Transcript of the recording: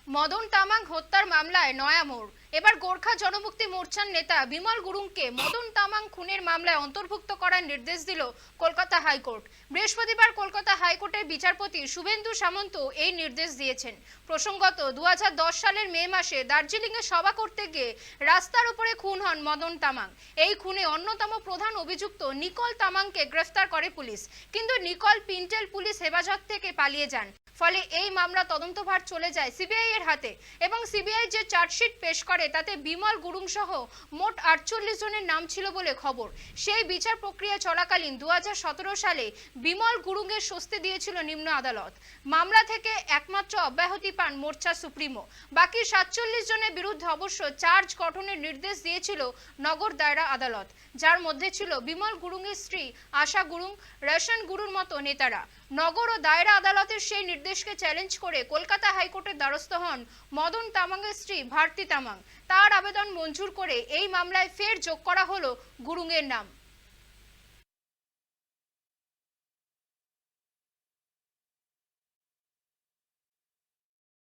মদন তামাং হত্যার মামলায় নয়া মোড়। এবার গোর্খা জনমুক্তি মোর্চার নেতা বিমল গুরুংকে মদন তামাং খুনের মামলায় অন্তর্ভুক্ত করার নির্দেশ দিল কলকাতা হাইকোর্ট। বৃহস্পতিবার কলকাতা হাইকোর্টের বিচারপতি শুভেন্দু সামন্ত এই নির্দেশ দিয়েছেন। প্রসঙ্গত 2010 সালের মে মাসে দার্জিলিংয়ে সভা করতে গিয়ে রাস্তার উপরে খুন হন মদন তামাং। এই খুনে অন্যতম প্রধান অভিযুক্ত নিকল তামাংকে গ্রেফতার করে পুলিশ, কিন্তু নিকল পিন্টেল পুলিশ হেফাজত থেকে পালিয়ে যান। ফলে এই মামলা তদন্তভার চলে যায় সিবিআই এর হাতে এবং সিবিআই যে চার্জশিট পেশ করে তাতে বিমল গুরুং সহ মোট 48 জনের নাম ছিল বলে খবর। সেই বিচার প্রক্রিয়া চলাকালীন 2017 সালে বিমল গুরুং এর স্বস্তি দিয়েছিল নিম্ন আদালত। মামলা থেকে একমাত্র অব্যাহতি পান মোর্চা সুপ্রিমো। বাকি 47 জনের বিরুদ্ধে অবশ্য চার্জ গঠনের নির্দেশ দিয়েছিল নগর দায়রা আদালত, যার মধ্যে ছিল বিমল গুরুং এর স্ত্রী আশা গুরুং, রশন গুরুর মতো নেতারা। নগর ও দায়রা আদালতের সেই নির্দেশকে চ্যালেঞ্জ করে কলকাতা হাইকোর্টের দ্বারস্থ হন মদন তামাংয়ের স্ত্রী ভারতী তামাং। তার আবেদন মঞ্জুর করে এই মামলায় ফের যোগ করা হলো গুরুং এর নাম।